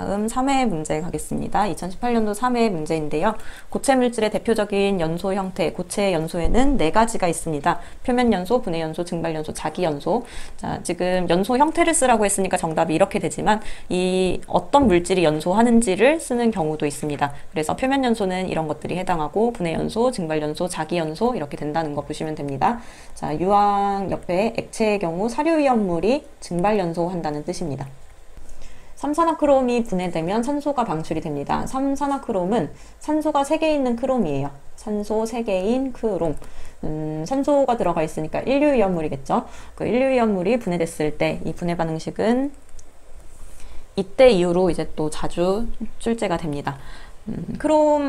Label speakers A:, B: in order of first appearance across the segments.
A: 다음 3회 문제 가겠습니다. 2018년도 3회 문제인데요. 고체 물질의 대표적인 연소 형태, 고체의 연소에는 4가지가 있습니다. 표면 연소, 분해 연소, 증발 연소, 자기 연소. 자, 지금 연소 형태를 쓰라고 했으니까 정답이 이렇게 되지만 이 어떤 물질이 연소하는지를 쓰는 경우도 있습니다. 그래서 표면 연소는 이런 것들이 해당하고 분해 연소, 증발 연소, 자기 연소 이렇게 된다는 거 보시면 됩니다. 자, 유황 옆에 액체의 경우 사료위험물이 증발 연소한다는 뜻입니다. 삼산화크롬이 분해되면 산소가 방출이 됩니다. 삼산화크롬은 산소가 3개 있는 크롬이에요. 산소 3개인 크롬. 산소가 들어가 있으니까 일류위험물이겠죠. 그 일류위험물이 분해됐을 때 이 분해 반응식은 이때 이후로 이제 또 자주 출제가 됩니다.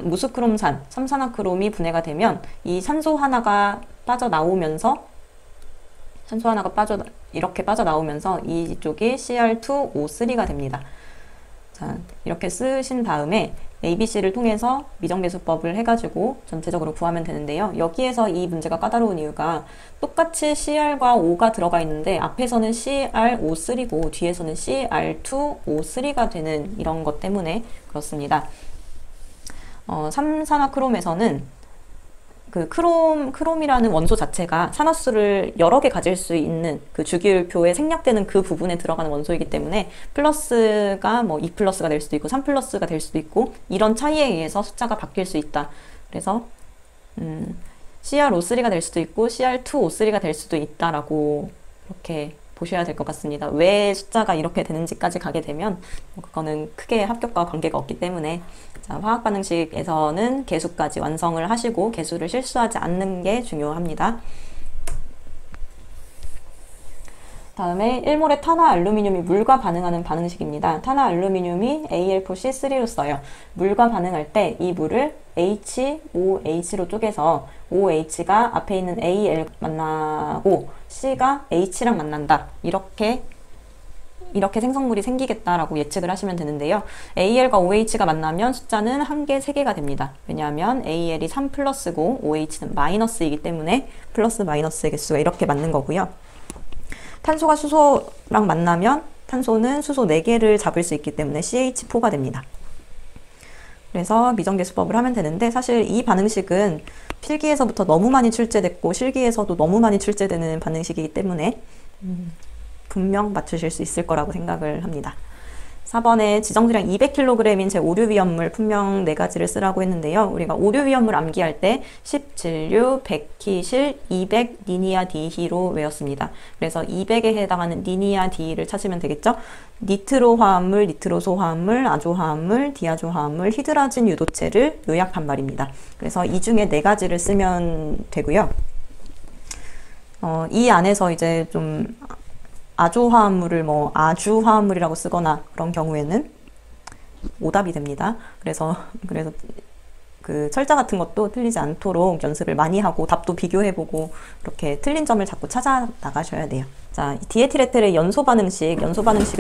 A: 무수크롬산, 삼산화크롬이 분해가 되면 이 산소 하나가 빠져나오면서 이렇게 빠져나오면서 이쪽이 Cr2O3가 됩니다. 자, 이렇게 쓰신 다음에 ABC를 통해서 미정계수법을 해가지고 전체적으로 구하면 되는데요. 여기에서 이 문제가 까다로운 이유가 똑같이 Cr과 O가 들어가 있는데 앞에서는 CrO3고 뒤에서는 Cr2O3가 되는 이런 것 때문에 그렇습니다. 삼산화크롬에서는 그 크롬이라는 원소 자체가 산화수를 여러 개 가질 수 있는 그 주기율표에 생략되는 그 부분에 들어가는 원소이기 때문에 플러스가 뭐 2 플러스가 될 수도 있고 3 플러스가 될 수도 있고 이런 차이에 의해서 숫자가 바뀔 수 있다. 그래서 CrO3가 될 수도 있고 Cr2O3가 될 수도 있다라고 이렇게 보셔야 될 것 같습니다. 왜 숫자가 이렇게 되는지까지 가게 되면 그거는 크게 합격과 관계가 없기 때문에 자, 화학 반응식에서는 개수까지 완성을 하시고 개수를 실수하지 않는 게 중요합니다. 다음에 1몰의 탄화알루미늄이 물과 반응하는 반응식입니다. 탄화알루미늄이 Al4C3로 써요. 물과 반응할 때 이 물을 HOH로 쪼개서 OH가 앞에 있는 Al 만나고 C가 H랑 만난다. 이렇게 생성물이 생기겠다라고 예측을 하시면 되는데요. AL과 OH가 만나면 숫자는 1개, 3개가 됩니다. 왜냐하면 AL이 3 플러스고 OH는 마이너스이기 때문에 플러스 마이너스의 개수가 이렇게 맞는 거고요. 탄소가 수소랑 만나면 탄소는 수소 4개를 잡을 수 있기 때문에 CH4가 됩니다. 그래서 미정계수법을 하면 되는데 사실 이 반응식은 필기에서부터 너무 많이 출제됐고 실기에서도 너무 많이 출제되는 반응식이기 때문에 분명 맞추실 수 있을 거라고 생각을 합니다. 4번에 지정수량 200kg인 제 오류위험물 분명 4가지를 쓰라고 했는데요. 우리가 오류위험물 암기할 때 10, 진류, 100키실, 200 니니아 디히로 외웠습니다. 그래서 200에 해당하는 니니아 디히를 찾으면 되겠죠. 니트로 화합물, 니트로소 화합물, 아조 화합물, 디아조 화합물, 히드라진 유도체를 요약한 말입니다. 그래서 이 중에 4가지를 쓰면 되고요. 이 안에서 이제 좀 아조화합물을 뭐 아주화합물이라고 쓰거나 그런 경우에는 오답이 됩니다. 그래서 그 철자 같은 것도 틀리지 않도록 연습을 많이 하고 답도 비교해보고 이렇게 틀린 점을 자꾸 찾아 나가셔야 돼요. 자, 디에틸에틸의 연소 반응식은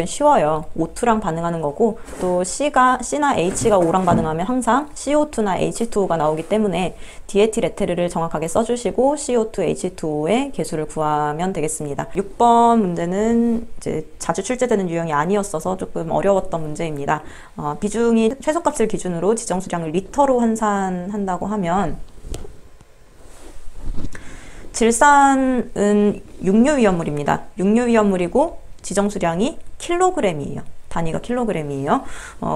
A: 쉬워요. O2랑 반응하는 거고 또 C나 H가 O랑 반응하면 항상 CO2나 H2O가 나오기 때문에 디에틸에틸을 정확하게 써주시고 CO2, H2O의 개수를 구하면 되겠습니다. 6번 문제는 이제 자주 출제되는 유형이 아니었어서 조금 어려웠던 문제입니다. 비중이 최소값을 기준으로 지정수량을 리터로 환산한다고 하면 질산은 육류위험물입니다. 육류위험물이고 지정수량이 킬로그램이에요. 단위가 킬로그램이에요.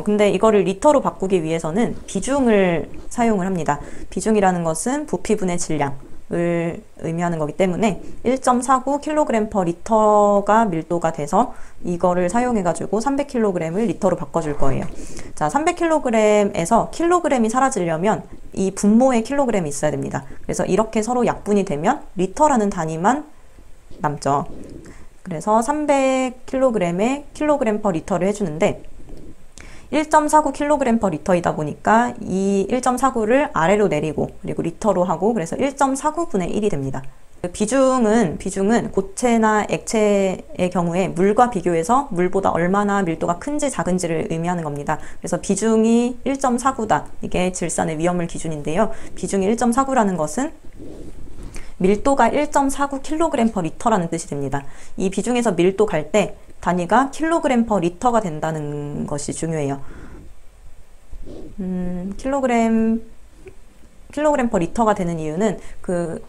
A: 근데 이거를 리터로 바꾸기 위해서는 비중을 사용을 합니다. 비중이라는 것은 부피분의 질량을 의미하는 거기 때문에 1.49kg/L가 밀도가 돼서 이거를 사용해가지고 300kg을 리터로 바꿔줄 거예요. 자, 300kg에서 킬로그램이 사라지려면 이 분모에 킬로그램이 있어야 됩니다. 그래서 이렇게 서로 약분이 되면 리터라는 단위만 남죠. 그래서 300kg에 kg/L를 해주는데 1.49kg/L이다 보니까 이 1.49를 아래로 내리고 그리고 리터로 하고 그래서 1.49분의 1이 됩니다. 비중은 고체나 액체의 경우에 물과 비교해서 물보다 얼마나 밀도가 큰지 작은지를 의미하는 겁니다. 그래서 비중이 1.49다. 이게 질산의 위험물 기준인데요. 비중이 1.49라는 것은 밀도가 1.49kg/L라는 뜻이 됩니다. 이 비중에서 밀도 갈 때 단위가 킬로그램 퍼 리터가 된다는 것이 중요해요. 킬로그램 퍼 리터가 되는 이유는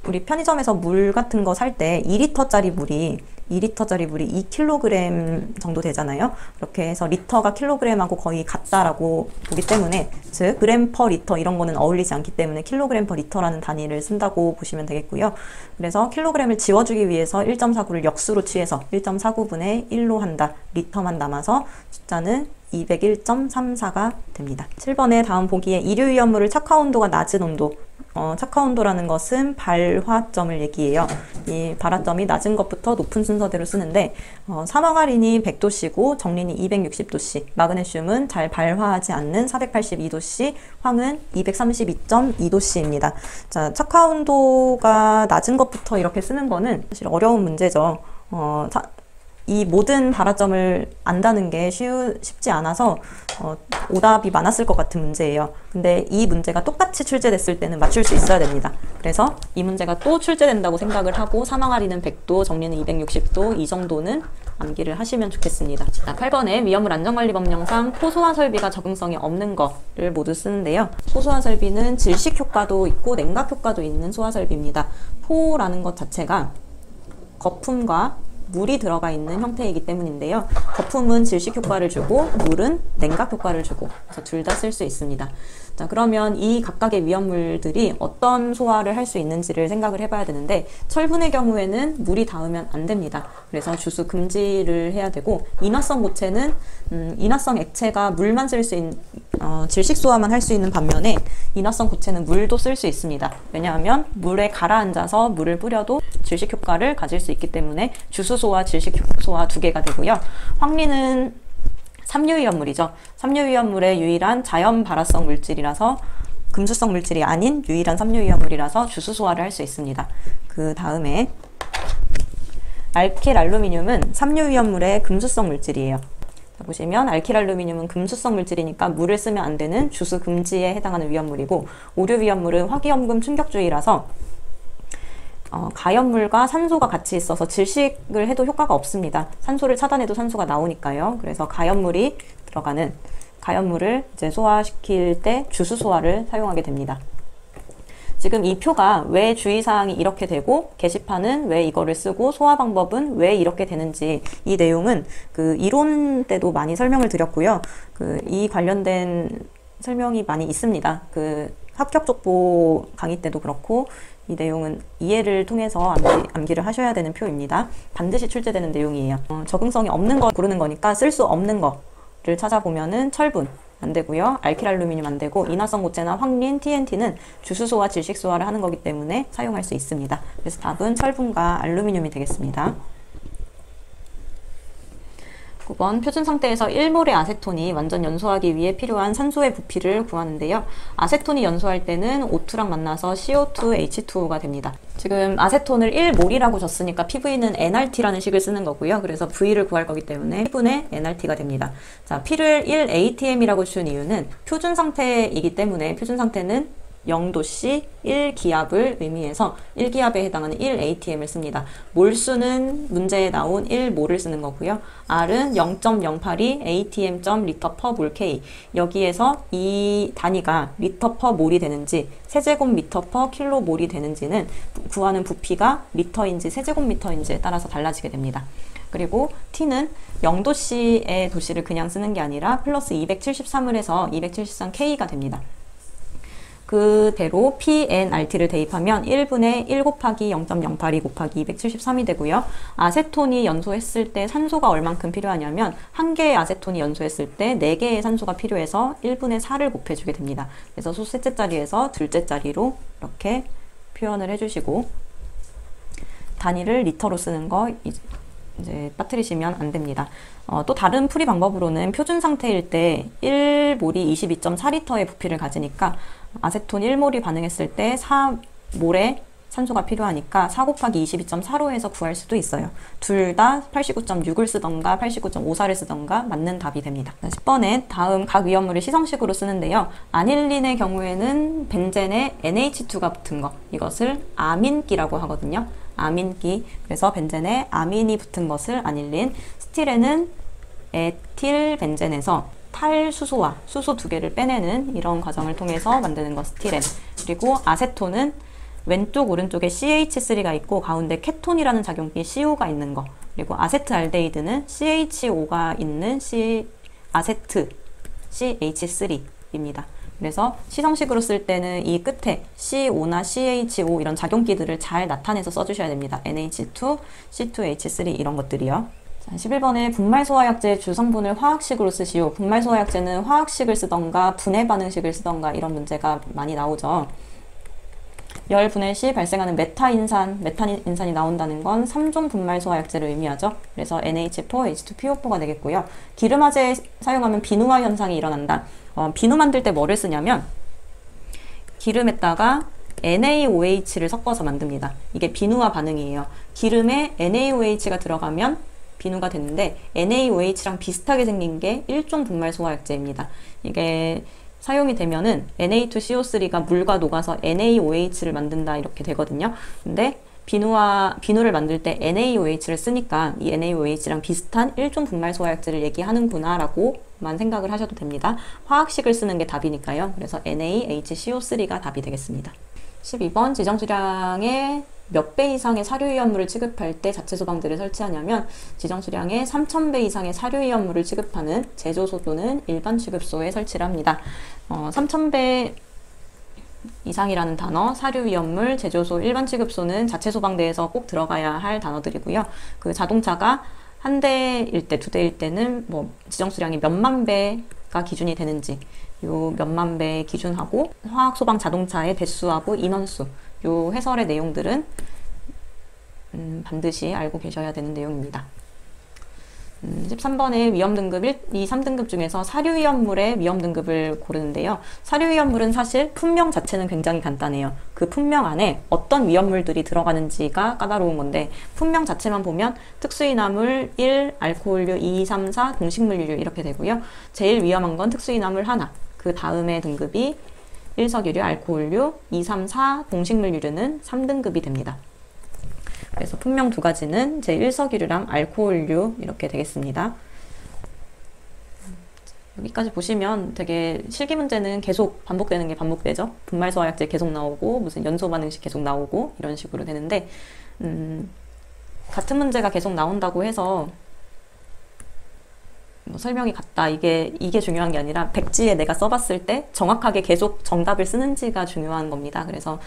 A: 우리 편의점에서 물 같은 거 살 때 2리터짜리 물이 2kg 정도 되잖아요. 그렇게 해서 리터가 킬로그램하고 거의 같다라고 보기 때문에, 즉 그램 퍼 리터 이런 거는 어울리지 않기 때문에 킬로그램 퍼 리터라는 단위를 쓴다고 보시면 되겠고요. 그래서 킬로그램을 지워주기 위해서 1.49를 역수로 취해서 1.49분의 1로 한다. 리터만 남아서 숫자는 201.34가 됩니다. 7번의 다음 보기에 이류위험물을 착화 온도가 낮은 온도, 착화 온도라는 것은 발화점을 얘기해요. 이 발화점이 낮은 것부터 높은 순서대로 쓰는데, 사망할인이 100도씨고 정린이 260도씨, 마그네슘은 잘 발화하지 않는 482도씨, 황은 232.2도씨입니다. 자, 착화 온도가 낮은 것부터 이렇게 쓰는 거는 사실 어려운 문제죠. 이 모든 발화점을 안다는 게 쉽지 않아서 오답이 많았을 것 같은 문제예요. 근데 이 문제가 똑같이 출제됐을 때는 맞출 수 있어야 됩니다. 그래서 이 문제가 또 출제된다고 생각을 하고 사망할인은 100도, 정리는 260도 이 정도는 암기를 하시면 좋겠습니다. 자, 8번에 위험물 안전관리법령상 포소화 설비가 적응성이 없는 거를 모두 쓰는데요. 포소화 설비는 질식 효과도 있고 냉각 효과도 있는 소화 설비입니다. 포라는 것 자체가 거품과 물이 들어가 있는 형태이기 때문인데요. 거품은 질식 효과를 주고 물은 냉각 효과를 주고, 그래서 둘 다 쓸 수 있습니다. 자, 그러면 이 각각의 위험물들이 어떤 소화를 할 수 있는지를 생각을 해봐야 되는데, 철분의 경우에는 물이 닿으면 안 됩니다. 그래서 주수 금지를 해야 되고, 인화성 고체는 인화성 액체가 물만 쓸 수 있는 질식 소화만 할 수 있는 반면에 인화성 고체는 물도 쓸 수 있습니다. 왜냐하면 물에 가라앉아서 물을 뿌려도 질식 효과를 가질 수 있기 때문에 주수 소화, 질식 소화 두 개가 되고요. 황리는 삼류위험물이죠. 삼류위험물의 유일한 자연 발화성 물질이라서, 금수성 물질이 아닌 유일한 삼류위험물이라서 주수 소화를 할 수 있습니다. 그 다음에 알킬알루미늄은 삼류위험물의 금수성 물질이에요. 자, 보시면 알킬알루미늄은 금수성 물질이니까 물을 쓰면 안 되는 주수 금지에 해당하는 위험물이고, 오류위험물은 화기염금 충격주의라서 가염물과 산소가 같이 있어서 질식을 해도 효과가 없습니다. 산소를 차단해도 산소가 나오니까요. 그래서 가염물이 들어가는, 가염물을 이제 소화시킬 때 주수 소화를 사용하게 됩니다. 지금 이 표가 왜 주의사항이 이렇게 되고 게시판은 왜 이거를 쓰고 소화 방법은 왜 이렇게 되는지, 이 내용은 이론 때도 많이 설명을 드렸고요. 이 관련된 설명이 많이 있습니다. 합격족보 강의 때도 그렇고, 이 내용은 이해를 통해서 암기를 하셔야 되는 표입니다. 반드시 출제되는 내용이에요. 적응성이 없는 거 고르는 거니까 쓸 수 없는 거를 찾아보면은 철분 안 되고요. 알킬알루미늄 안 되고, 인화성 고체나 황린, TNT는 주수소화, 질식소화를 하는 거기 때문에 사용할 수 있습니다. 그래서 답은 철분과 알루미늄이 되겠습니다. 9번 표준 상태에서 1몰의 아세톤이 완전 연소하기 위해 필요한 산소의 부피를 구하는데요. 아세톤이 연소할 때는 O2랑 만나서 CO2H2O가 됩니다. 지금 아세톤을 1몰이라고 줬으니까 PV는 nRT라는 식을 쓰는 거고요. 그래서 V를 구할 거기 때문에 1분의 nRT가 됩니다. 자, P를 1ATM이라고 준 이유는 표준 상태이기 때문에, 표준 상태는 0도씨 1기압을 의미해서 1기압에 해당하는 1ATM을 씁니다. 몰수는 문제에 나온 1몰을 쓰는 거고요. R은 0.082 ATM.L/몰K. 여기에서 이 단위가 리터/몰이 되는지 세제곱미터/킬로몰이 되는지는 구하는 부피가 리터인지 세제곱미터인지에 따라서 달라지게 됩니다. 그리고 T는 0도씨의 도씨를 그냥 쓰는 게 아니라 플러스 273을 해서 273K가 됩니다. 그대로 PNRT를 대입하면 1분의 1 곱하기 0.082 곱하기 273이 되고요. 아세톤이 연소했을 때 산소가 얼만큼 필요하냐면, 한 개의 아세톤이 연소했을 때 4개의 산소가 필요해서 1분의 4를 곱해주게 됩니다. 그래서 수 셋째 자리에서 둘째 자리로 이렇게 표현을 해주시고, 단위를 리터로 쓰는 거 이제 빠뜨리시면 안 됩니다. 또 다른 풀이 방법으로는 표준 상태일 때 1몰이 22.4리터의 부피를 가지니까 아세톤 1몰이 반응했을 때 4몰의 산소가 필요하니까 4 곱하기 22.4로 해서 구할 수도 있어요. 둘 다 89.6을 쓰던가 89.54를 쓰던가 맞는 답이 됩니다. 10번에 다음 각 위험물을 시성식으로 쓰는데요. 아닐린의 경우에는 벤젠에 NH2가 붙은 거, 이것을 아민기라고 하거든요. 아민기. 그래서 벤젠에 아민이 붙은 것을 아닐린. 스틸에는 에틸벤젠에서 탈수소와 수소 두 개를 빼내는 이런 과정을 통해서 만드는 것 스틸엔. 그리고 아세톤은 왼쪽 오른쪽에 CH3가 있고 가운데 케톤이라는 작용기 CO가 있는 거. 그리고 아세트알데히드는 CHO가 있는 아세트 CH3입니다. 그래서 시성식으로 쓸 때는 이 끝에 CO나 CHO 이런 작용기들을 잘 나타내서 써주셔야 됩니다. NH2, C2H3 이런 것들이요. 자, 11번에 분말소화약제 주성분을 화학식으로 쓰시오. 분말소화약제는 화학식을 쓰던가 분해 반응식을 쓰던가 이런 문제가 많이 나오죠. 열 분해 시 발생하는 메타인산이 나온다는 건 3종 분말소화약제를 의미하죠. 그래서 NH4, H2PO4가 되겠고요. 기름화제에 사용하면 비누화 현상이 일어난다. 비누 만들 때 뭐를 쓰냐면 기름에다가 NaOH를 섞어서 만듭니다. 이게 비누화 반응이에요. 기름에 NaOH가 들어가면 비누가 되는데 NaOH랑 비슷하게 생긴 게 1종 분말소화약제입니다. 이게 사용이 되면은 Na2CO3가 물과 녹아서 NaOH를 만든다 이렇게 되거든요. 근데 비누를 만들 때 NaOH를 쓰니까 이 NaOH랑 비슷한 1종 분말소화약제를 얘기하는구나 라고만 생각을 하셔도 됩니다. 화학식을 쓰는 게 답이니까요. 그래서 NaHCO3가 답이 되겠습니다. 12번 지정수량의 몇 배 이상의 사료위험물을 취급할 때 자체 소방대를 설치하냐면 지정수량의 3000배 이상의 사료위험물을 취급하는 제조소 또는 일반 취급소에 설치를 합니다. 3000배 이상이라는 단어, 사료위험물, 제조소, 일반 취급소는 자체 소방대에서 꼭 들어가야 할 단어들이고요. 그 자동차가 한 대일 때, 두 대일 때는 뭐 지정수량이 몇만 배가 기준이 되는지 요 몇만 배 기준하고 화학소방 자동차의 대수하고 인원수 요 해설의 내용들은 반드시 알고 계셔야 되는 내용입니다. 13번에 위험등급 1, 2, 3등급 중에서 사료위험물의 위험등급을 고르는데요. 사료위험물은 사실 품명 자체는 굉장히 간단해요. 그 품명 안에 어떤 위험물들이 들어가는지가 까다로운 건데 품명 자체만 보면 특수이나물 1, 알코올류 2, 3, 4, 동식물류 이렇게 되고요. 제일 위험한 건 특수이나물 하나. 그 다음에 등급이 1석유류, 알코올류, 2, 3, 4, 동식물유류는 3등급이 됩니다. 그래서 품명 두 가지는 제1석유류랑 알코올류 이렇게 되겠습니다. 여기까지 보시면 되게 실기 문제는 계속 반복되는 게 반복되죠. 분말소화약제 계속 나오고 무슨 연소 반응식 계속 나오고 이런 식으로 되는데 같은 문제가 계속 나온다고 해서 뭐 설명이 같다 이게 중요한 게 아니라 백지에 내가 써봤을 때 정확하게 계속 정답을 쓰는지가 중요한 겁니다. 그래서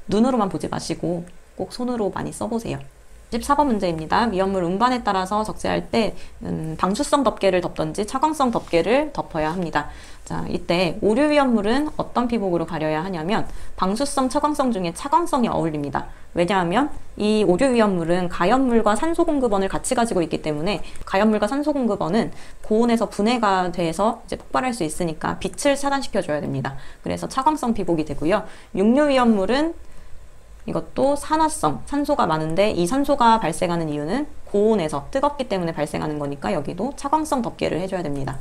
A: 눈으로만 보지 마시고 꼭 손으로 많이 써보세요. 14번 문제입니다. 위험물 운반에 따라서 적재할 때 방수성 덮개를 덮던지 차광성 덮개를 덮어야 합니다. 자, 이때 오류 위험물은 어떤 피복으로 가려야 하냐면 방수성, 차광성 중에 차광성이 어울립니다. 왜냐하면 이 오류 위험물은 가연물과 산소 공급원을 같이 가지고 있기 때문에 가연물과 산소 공급원은 고온에서 분해가 돼서 이제 폭발할 수 있으니까 빛을 차단시켜줘야 됩니다. 그래서 차광성 피복이 되고요. 육류 위험물은 이것도 산화성, 산소가 많은데 이 산소가 발생하는 이유는 고온에서 뜨겁기 때문에 발생하는 거니까 여기도 차광성 덮개를 해줘야 됩니다.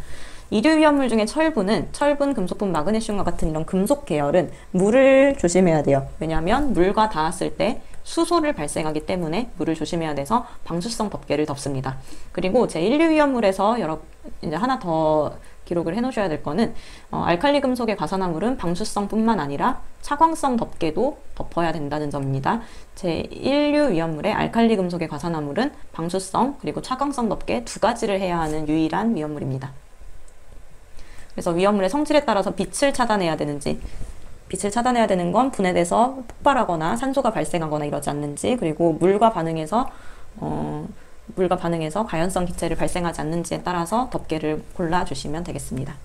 A: 이류 위험물 중에 철분, 금속분, 마그네슘과 같은 이런 금속 계열은 물을 조심해야 돼요. 왜냐하면 물과 닿았을 때 수소를 발생하기 때문에 물을 조심해야 돼서 방수성 덮개를 덮습니다. 그리고 제1류 위험물에서 이제 하나 더 기록을 해 놓으셔야 될 거는 알칼리 금속의 과산화물은 방수성뿐만 아니라 차광성 덮개도 덮어야 된다는 점입니다. 제1류 위험물의 알칼리 금속의 과산화물은 방수성 그리고 차광성 덮개 두 가지를 해야 하는 유일한 위험물입니다. 그래서 위험물의 성질에 따라서 빛을 차단해야 되는지 빛을 차단해야 되는 건 분해돼서 폭발하거나 산소가 발생하거나 이러지 않는지 그리고 물과 반응해서 가연성 기체를 발생하지 않는지에 따라서 덮개를 골라주시면 되겠습니다.